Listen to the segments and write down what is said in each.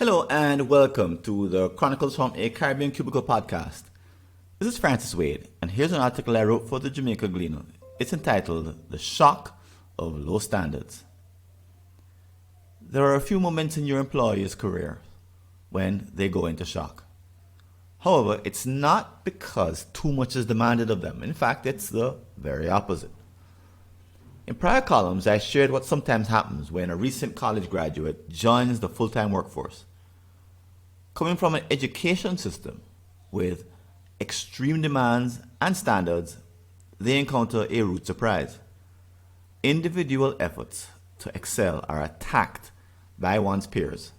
Hello and welcome to the Chronicles from a Caribbean Cubicle podcast. This is Francis Wade, and here's an article I wrote for the Jamaica Gleaner. It's entitled The Shock of Low Standards. There are a few moments in your employee's career when they go into shock. However, it's not because too much is demanded of them. In fact, it's the very opposite. In prior columns, I shared what sometimes happens when a recent college graduate joins the full-time workforce. Coming from an education system with extreme demands and standards, they encounter a rude surprise. Individual efforts to excel are attacked by one's peers.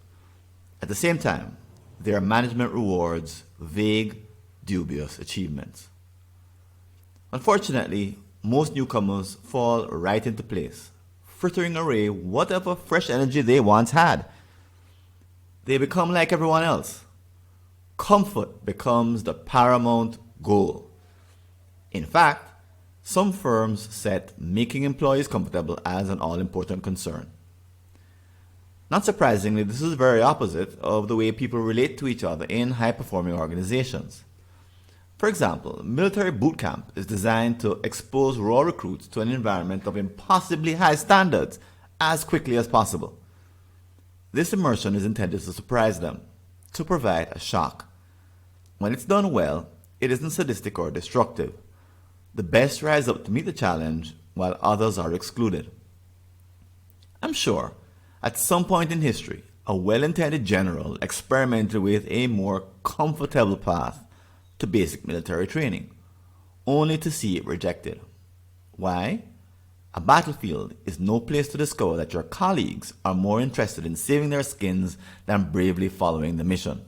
At the same time, their management rewards vague, dubious achievements. Unfortunately, most newcomers fall right into place, frittering away whatever fresh energy they once had. They become like everyone else. Comfort becomes the paramount goal. In fact, some firms set making employees comfortable as an all-important concern. Not surprisingly, this is very opposite of the way people relate to each other in high-performing organizations. For example, military boot camp is designed to expose raw recruits to an environment of impossibly high standards as quickly as possible. This immersion is intended to surprise them, to provide a shock. When it's done well, it isn't sadistic or destructive. The best rise up to meet the challenge while others are excluded. I'm sure, at some point in history, a well-intended general experimented with a more comfortable path to basic military training, only to see it rejected. Why? A battlefield is no place to discover that your colleagues are more interested in saving their skins than bravely following the mission.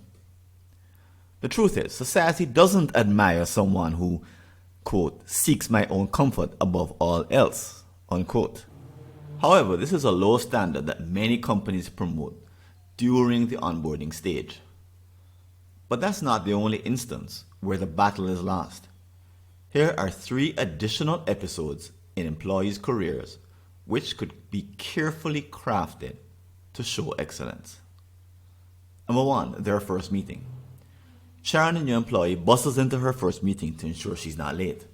The truth is, society doesn't admire someone who, quote, seeks my own comfort above all else, unquote. However, this is a low standard that many companies promote during the onboarding stage. But that's not the only instance where the battle is lost. Here are 3 additional episodes in employees' careers which could be carefully crafted to show excellence. Number 1, their first meeting. Sharon, a new employee, bustles into her first meeting to ensure she's not late.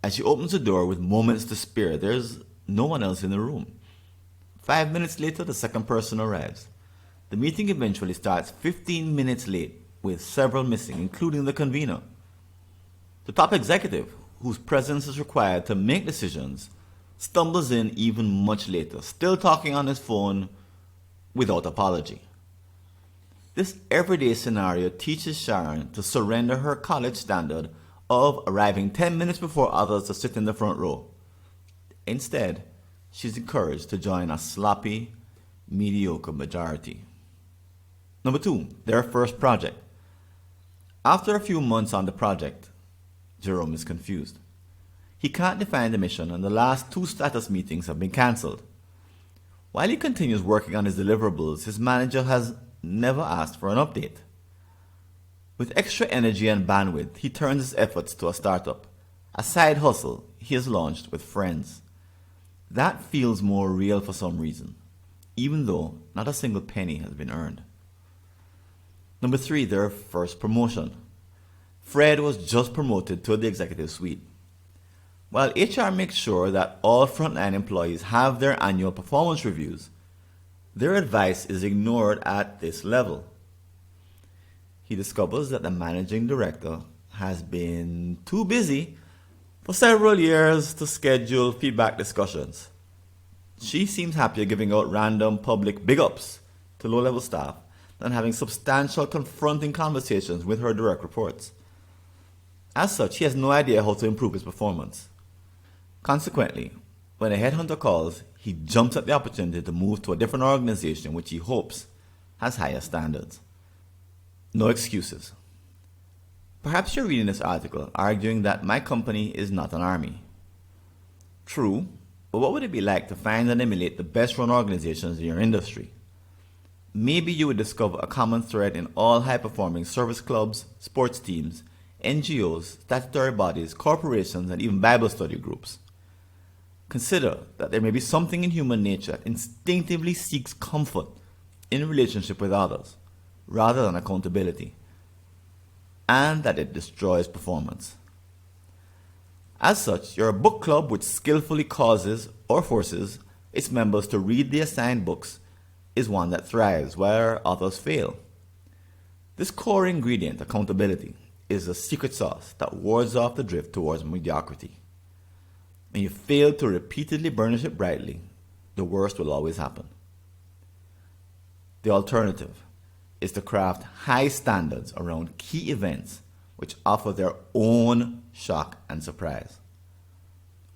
As she opens the door with moments to spare, there's no one else in the room. 5 minutes later, the second person arrives. The meeting eventually starts 15 minutes late, with several missing, including the convener. The top executive, whose presence is required to make decisions, stumbles in even much later, still talking on his phone without apology. This everyday scenario teaches Sharon to surrender her college standard of arriving 10 minutes before others to sit in the front row. Instead, she's encouraged to join a sloppy, mediocre majority. Number 2, their first project. After a few months on the project, Jerome is confused. He can't define the mission, and the last 2 status meetings have been cancelled. While he continues working on his deliverables, his manager has never asked for an update. With extra energy and bandwidth, he turns his efforts to a startup, a side hustle he has launched with friends. That feels more real for some reason, even though not a single penny has been earned. Number 3, their first promotion. Fred was just promoted to the executive suite. While HR makes sure that all frontline employees have their annual performance reviews, their advice is ignored at this level. He discovers that the managing director has been too busy for several years to schedule feedback discussions. She seems happier giving out random public big ups to low-level staff than having substantial confronting conversations with her direct reports. As such, he has no idea how to improve his performance. Consequently, when a headhunter calls, he jumps at the opportunity to move to a different organization which he hopes has higher standards. No excuses. Perhaps you're reading this article arguing that my company is not an army. True, but what would it be like to find and emulate the best-run organizations in your industry? Maybe you would discover a common thread in all high-performing service clubs, sports teams, NGOs, statutory bodies, corporations, and even Bible study groups. Consider that there may be something in human nature that instinctively seeks comfort in relationship with others, rather than accountability, and that it destroys performance. As such, your book club which skillfully causes or forces its members to read the assigned books is one that thrives where others fail. This core ingredient, accountability, is a secret sauce that wards off the drift towards mediocrity. When you fail to repeatedly burnish it brightly, the worst will always happen. The alternative is to craft high standards around key events which offer their own shock and surprise.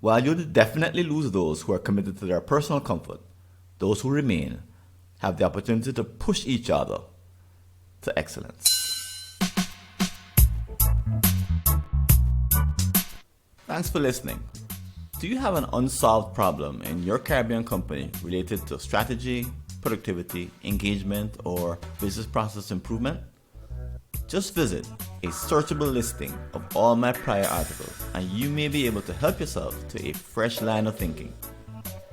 While you'll definitely lose those who are committed to their personal comfort, those who remain have the opportunity to push each other to excellence. Thanks for listening. Do you have an unsolved problem in your Caribbean company related to strategy, productivity, engagement, or business process improvement? Just visit a searchable listing of all my prior articles and you may be able to help yourself to a fresh line of thinking.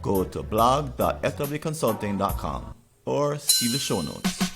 Go to blog.fwconsulting.com or see the show notes.